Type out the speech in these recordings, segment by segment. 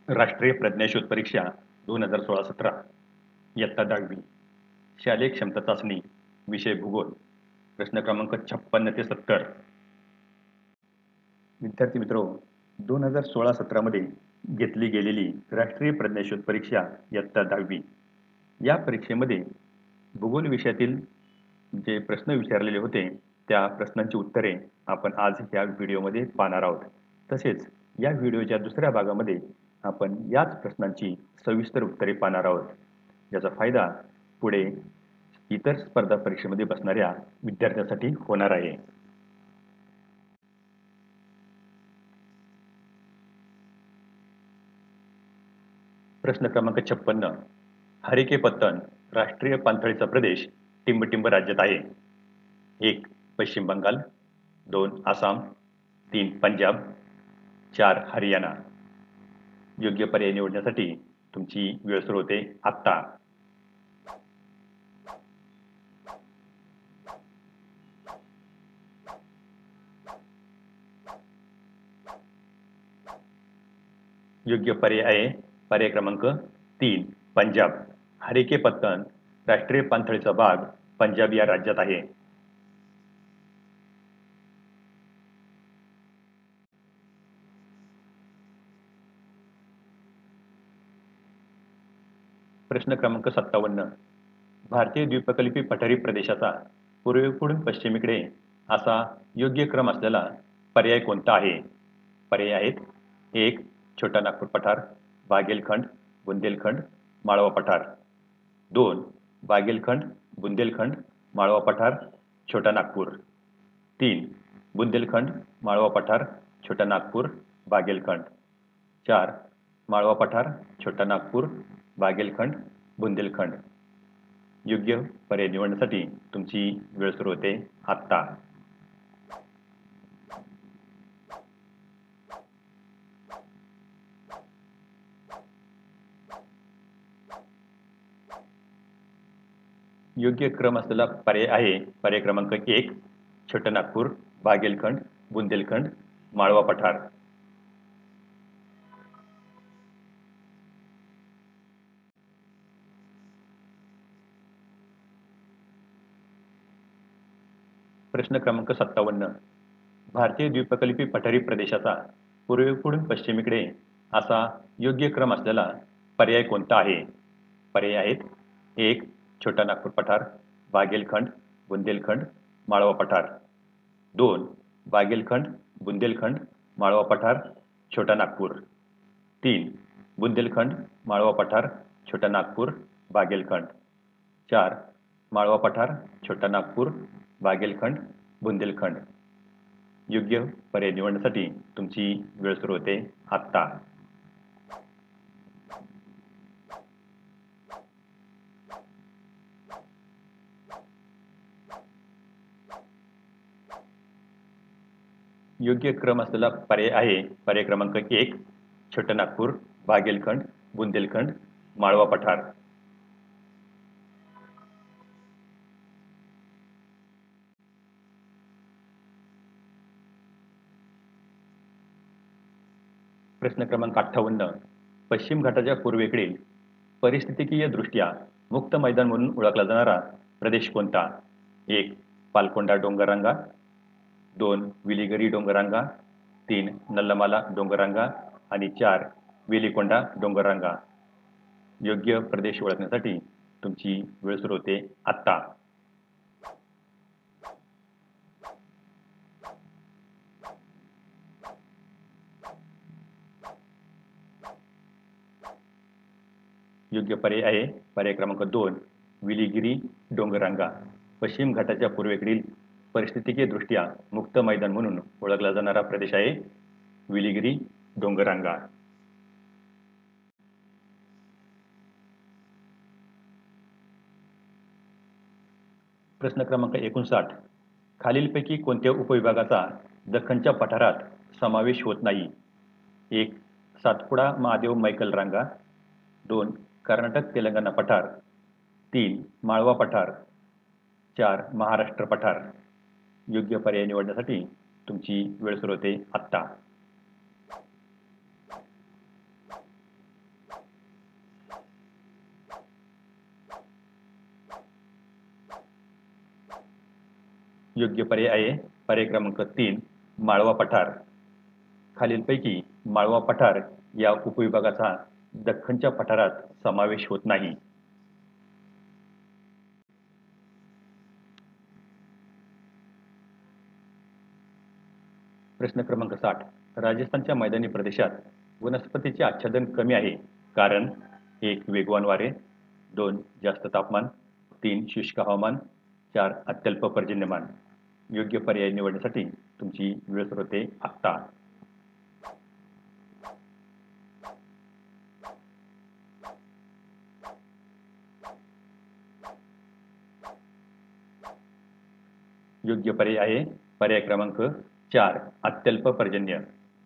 राष्ट्रीय प्रज्ञाशोध परीक्षा 2016-17 इयत्ता 10वी शालेय क्षमता चाचणी विषय भूगोल प्रश्न क्रमांक 56 ते 70 विद्यार्थी मित्रो 2016-17 मध्ये घेतली गेलेली राष्ट्रीय प्रज्ञाशोध परीक्षा इयत्ता 10वी या परीक्षेमध्ये भूगोल विषयातील जे प्रश्न विचारलेले होते त्या प्रश्नांची उत्तरे आपण आज या व्हिडिओमध्ये पाहणार आहोत। तसेच या व्हिडिओच्या दुसऱ्या भागामध्ये आपण याच प्रश्नांची सविस्तर उत्तरे पाहणार आहोत, ज्याचा फायदा पुढे इतर स्पर्धा परीक्षेमध्ये बसणाऱ्या विद्यार्थ्यांसाठी होणार आहे। प्रश्न क्रमांक 56 हरिकेपत्तन राष्ट्रीय पाणथळीचा प्रदेश टिंबटिंब राज्यात आहे। 1 पश्चिम बंगाल, 2 आसाम, 3 पंजाब, 4 हरियाणा। योग्य पर्याय निवडण्यासाठी तुमची वेळ सुरू होते आत्ता। योग्य पर्याय आहे पर्याय क्रमांक 3 पंजाब। हरिकेपत्तन राष्ट्रीय पाणथळीचा भाग पंजाब या राज्यात आहे। प्रश्न क्रमांक 57 भारतीय द्वीपकल्पी पठारी प्रदेशाचा पूर्वेकडून पश्चिमेकडे असा योग्य क्रम असलेला पर्याय कोणता आहे? पर्याय आहेत 1 छोटा नागपूर पठार, बागेलखंड, बुंदेलखंड, माळवा पठार। 2 बागेलखंड, बुंदेलखंड, माळवा पठार, छोटा नागपूर। 3 बुंदेलखंड, माळवा पठार, छोटा नागपूर, बागेलखंड। 4 माळवा पठार, छोटा नागपूर, बागेलखंड, बुंदेलखंड। योग्य पर्याय निवडण्यासाठी तुमची वेळ सुरू होते आत्ता। योग्य क्रम असलेला पर्याय आहे पर्याय क्रमांक 1 छोटा नागपूर, बागेलखंड, बुंदेलखंड, माळवा पठार। प्रश्न क्रमांक 57 भारतीय द्वीपकल्पी पठारी प्रदेशाचा पूर्वेकडून पश्चिमेकडे असा योग्य क्रम असलेला पर्याय कोणता आहे? पर्याय आहेत 1 छोटा नागपूर पठार, बागेलखंड, बुंदेलखंड, माळवा पठार। 2 बागेलखंड, बुंदेलखंड, माळवा पठार, छोटा नागपूर। 3 बुंदेलखंड, माळवा पठार, छोटा नागपूर, बागेलखंड। 4 माळवा पठार, छोटा नागपूर, बागेलखंड, बुंदेलखंड। योग्य पर्याय निवडण्यासाठी तुमची वेळ सुरू होते आत्ता। योग्य क्रम असलेला पर्याय आहे पर्याय क्रमांक 1 छोटा नागपूर, बागेलखंड, बुंदेलखंड, माळवा पठार। प्रश्न क्रमांक 58 पश्चिम घाटाच्या पूर्वेकडील परिस्थितिकीय दृष्ट्या मुक्त मैदान म्हणून ओळखला जाणारा प्रदेश कोणता? 1 पालकोंडा डोंगररांगा, 2 विलीगिरी डोंगररांगा, 3 नल्लमाला डोंगररांगा आणि 4 वेलिकोंडा डोंगररांगा। योग्य प्रदेश ओळखण्यासाठी तुमची वेळ सुरू होते आत्ता। योग्य पर्याय आहे पर्याय क्रमांक 2 विलीगिरी डोंगररांगा। पश्चिम घाटाच्या पूर्वेकडील परिस्थितिकीय दृष्ट्या मुक्त मैदान म्हणून ओळखला जाणारा प्रदेश आहे विलीगिरी डोंगररांगा। प्रश्न क्रमांक 59 खालीलपैकी कोणत्या उपविभागाचा दख्खनच्या पठारात समावेश होत नाही? 1 सातपुडा महादेव मैकल रांगा, 2 कर्नाटक तेलंगणा पठार, 3 माळवा पठार, 4 महाराष्ट्र पठार। योग्य पर्याय निवडण्यासाठी तुमची वेळ सुरू होते आत्ता। योग्य पर्याय आहे पर्याय क्रमांक 3 माळवा पठार. खालीलपैकी माळवा पठार या उपविभागाचा दख्खनच्या पठारात समावेश होत नाही. प्रश्न क्रमांक 60 राजस्थानच्या मैदानी प्रदेशात वनस्पतीचे आच्छादन कमी आहे कारण 1 वेगवान वारे, 2 जास्त तापमान, 3 शुष्क हवामान, 4 अत्यल्प पर्जन्यमान. योग्य पर्याय निवडण्यासाठी तुमची वेळ सुरू होते आत्ता. योग्य पर्याय आहे पर्याय क्रमांक 4 अत्यल्प पर्जन्य.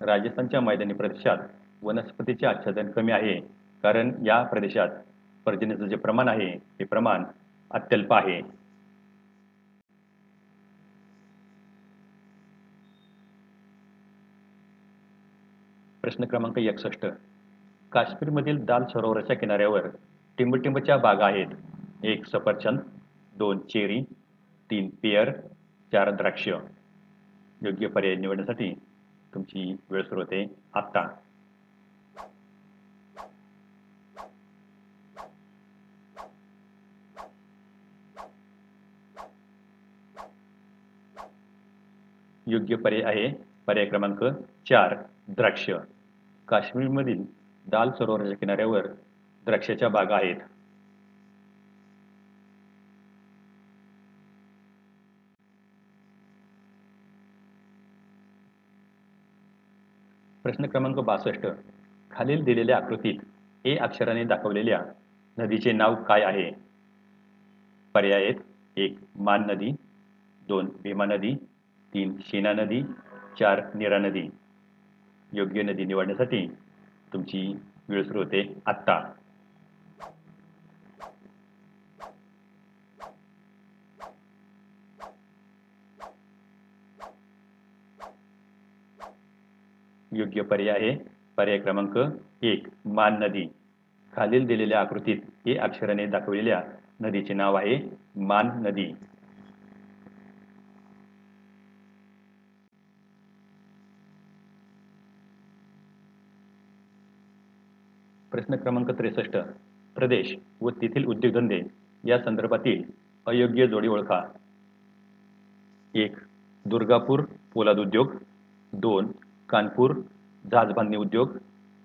राजस्थानच्या मैदानी प्रदेशात वनस्पतीचे आच्छादन कमी आहे कारण या प्रदेशात पर्जन्याचं जे प्रमाण आहे ते प्रमाण अत्यल्प आहे. प्रश्न क्रमांक 61 काश्मीरमधील दाल सरोवराच्या किनाऱ्यावर टिंबटिंबच्या बागा आहेत. 1 सफरचंद, 2 चेरी, 3 पेयर, 4 द्राक्ष. योग्य पर्याय निवडण्यासाठी तुमची वेळ सुरू होते आत्ता. योग्य पर्याय आहे पर्याय क्रमांक 4 द्राक्ष. काश्मीरमधील दाल सरोवराच्या किनाऱ्यावर द्राक्षाच्या बागा आहेत. प्रश्न क्रमांक 62 खालील दिलेल्या आकृतीत ए अक्षराने दाखवलेल्या नदीचे नाव काय आहे? पर्याय आहेत 1 मान नदी, 2 भीमा नदी, 3 शेना नदी, 4 नीरा नदी. योग्य नदी निवडण्यासाठी तुमची वेळ सुरू होते आत्ता. योग्य पर्याय आहे पर्याय क्रमांक 1 मान नदी. खालील दिलेल्या आकृतीत ए अक्षराने दाखवलेल्या नदीचे नाव आहे मान नदी. प्रश्न क्रमांक 63 प्रदेश व तेथील उद्योगधंदे या संदर्भातील अयोग्य जोडी ओळखा. 1 दुर्गापूर पोलाद उद्योग, 2 कानपूर जहाज बांधणी उद्योग,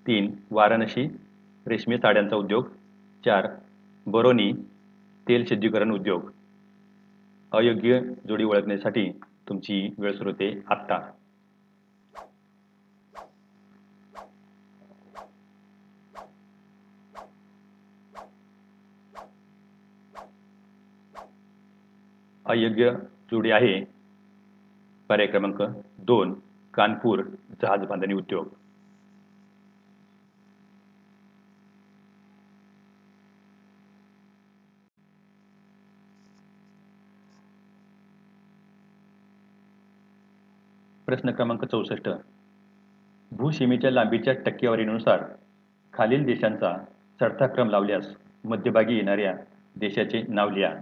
3 वाराणसी रेशमी साड्यांचा उद्योग, 4 बरोनी तेल शुद्धीकरण उद्योग. अयोग्य जोडी ओळखण्यासाठी तुमची वेळ सुरू होते आत्ता. अयोग्य जोडी आहे पर्याय क्रमांक 2 कानपूर जहाज बांधणी उद्योग. प्रश्न क्रमांक 64 भूसीमेच्या लांबीच्या टक्केवारीनुसार खालील देशांचा चढता क्रम लावल्यास मध्यभागी येणाऱ्या देशाचे नाव लिहा.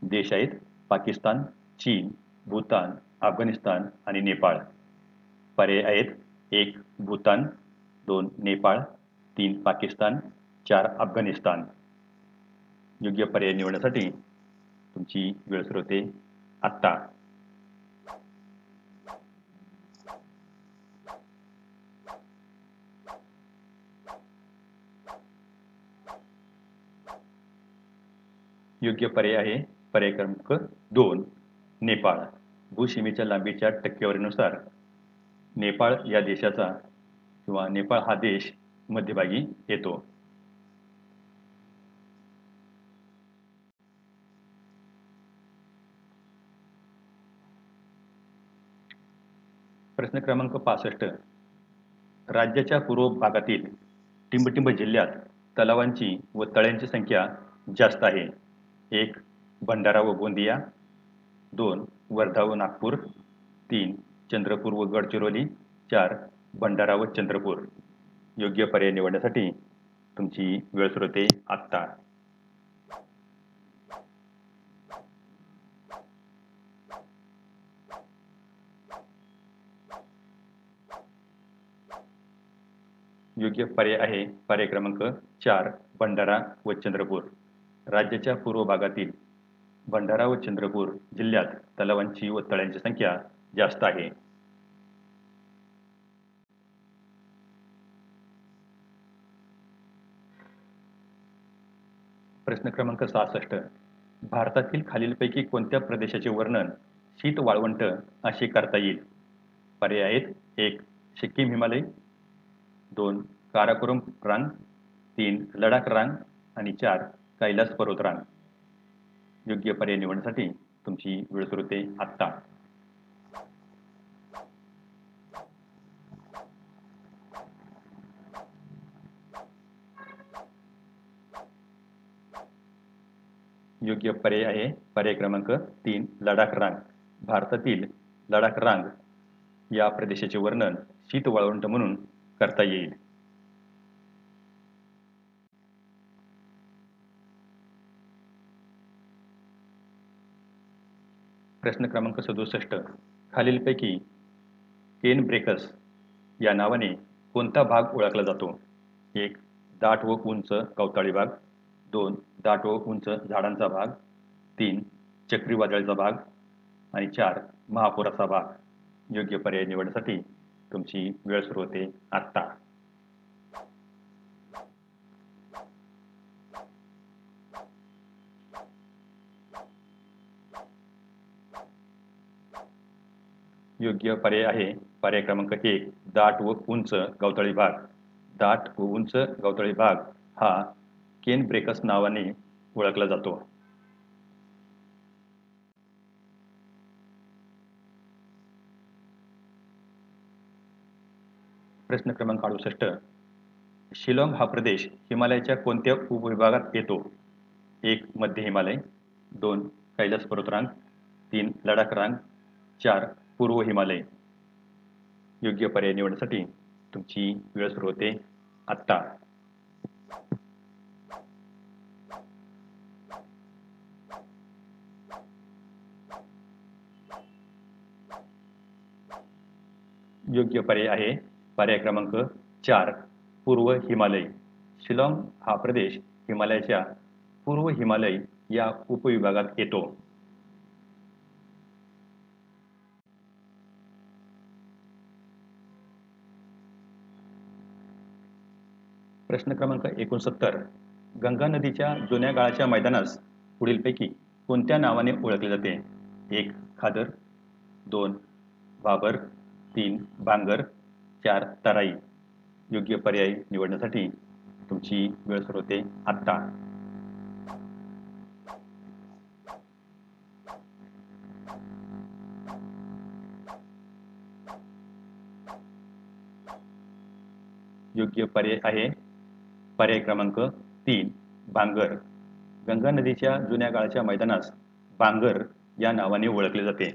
देश आहेत पाकिस्तान, चीन, भूतान, अफगाणिस्तान आणि नेपाळ. पर्याय आहेत 1 भूतान, 2 नेपाळ, 3 पाकिस्तान, 4 अफगाणिस्तान. योग्य पर्याय निवडण्यासाठी तुमची वेळ सुरू होते आत्ता. योग्य पर्याय आहे पर्याय क्रमांक 2 नेपाळ. भूसीमेच्या लांबीच्या टक्केवारीनुसार नेपाळ या देशाचा किंवा नेपाळ हा देश मध्यभागी येतो. प्रश्न क्रमांक 65 राज्याच्या पूर्व भागातील टिंबटिंब जिल्ह्यात तलावांची व तळ्यांची संख्या जास्त आहे. 1 भंडारा व गोंदिया, 2 वर्धा व नागपूर, 3 चंद्रपूर व गडचिरोली, 4 भंडारा व चंद्रपूर. योग्य पर्याय निवडण्यासाठी तुमची वेळ सुरू होते आत्ता. योग्य पर्याय आहे पर्याय क्रमांक 4 भंडारा व चंद्रपूर. राज्याच्या पूर्व भागातील भंडारा व चंद्रपूर जिल्ह्यात तलावांची व तळ्यांची संख्या जास्त आहे. प्रश्न क्रमांक 66. भारतातील खालीलपैकी कोणत्या प्रदेशाचे वर्णन शीत वाळवंट असे करता येईल? पर्याय आहेत 1 सिक्कीम हिमालय, 2 काराकोरम रांग, 3 लडाख रांग आणि 4 कैलास पर्वत रांग. योग्य पर्याय निवडण्यासाठी तुमची वेळ सुरू होते आत्ता. योग्य पर्याय आहे पर्याय क्रमांक 3 लडाख रांग. भारतातील लडाख रांग या प्रदेशाचे वर्णन शीत वाळवंट म्हणून करता येईल. प्रश्न क्रमांक 67. खालीलपैकी केन ब्रेकस या नावाने कोणता भाग ओळखला जातो? 1 दाट व उंच गवताळी भाग, 2 दाट व उंच झाडांचा भाग, 3 चक्रीवादळाचा भाग आणि 4 महापुराचा भाग. योग्य पर्याय निवडण्यासाठी तुमची वेळ सुरू होते आत्ता. योग्य पर्याय आहे पर्याय क्रमांक 1 दाट व उंच गवताळी भाग. दाट व उंच गवताळी भाग हा केन ब्रेकस नावाने ओळखला जातो. प्रश्न क्रमांक 68. शिलाँग हा प्रदेश हिमालयाच्या कोणत्या उपविभागात येतो? 1 मध्य हिमालय, 2 कैलास पर्वतरांग, 3 लडाख रांग, 4 पूर्व हिमालय. योग्य पर्याय निवडण्यासाठी तुमची वेळ सुरू होते आत्ता. योग्य पर्याय आहे पर्याय क्रमांक 4 पूर्व हिमालय. शिलाँग हा प्रदेश हिमालयाच्या पूर्व हिमालय या उपविभागात येतो. प्रश्न क्रमांक 69. गंगा नदीच्या जुन्या गाळाच्या मैदानास पुढीलपैकी कोणत्या नावाने ओळखले जाते? 1 खादर, 2 बाबर, 3 भांगर, 4 तराई. योग्य पर्याय निवडण्यासाठी तुमची वेळ सुरू होते आत्ता. योग्य पर्याय आहे पर्याय क्रमांक 3 भांगर. गंगा नदीच्या जुन्या गाळाच्या मैदानास भांगर या नावाने ओळखले जाते.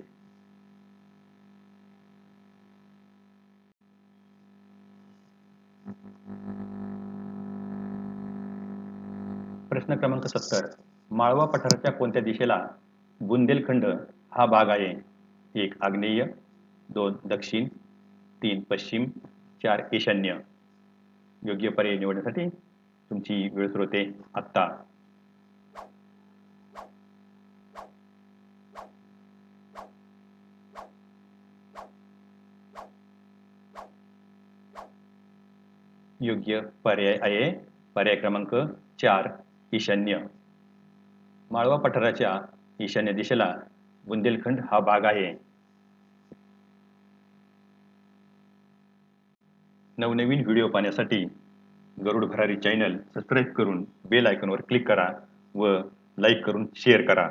प्रश्न क्रमांक 70. माळवा पठाराच्या कोणत्या दिशेला बुंदेलखंड हा भाग आहे? 1 आग्नेय, 2 दक्षिण, 3 पश्चिम, 4 ईशान्य. योग्य पर्याय निवडण्यासाठी तुमची वेळ सुरू होते आत्ता. योग्य पर्याय आहे पर्याय क्रमांक 4 ईशान्य. माळवा पठाराच्या ईशान्य दिशेला बुंदेलखंड हा भाग आहे. नवनवीन व्हिडिओ पाहण्यासाठी गरुड भरारी चॅनल सबस्क्राईब करून बेल आयकॉनवर क्लिक करा व लाईक करून शेअर करा.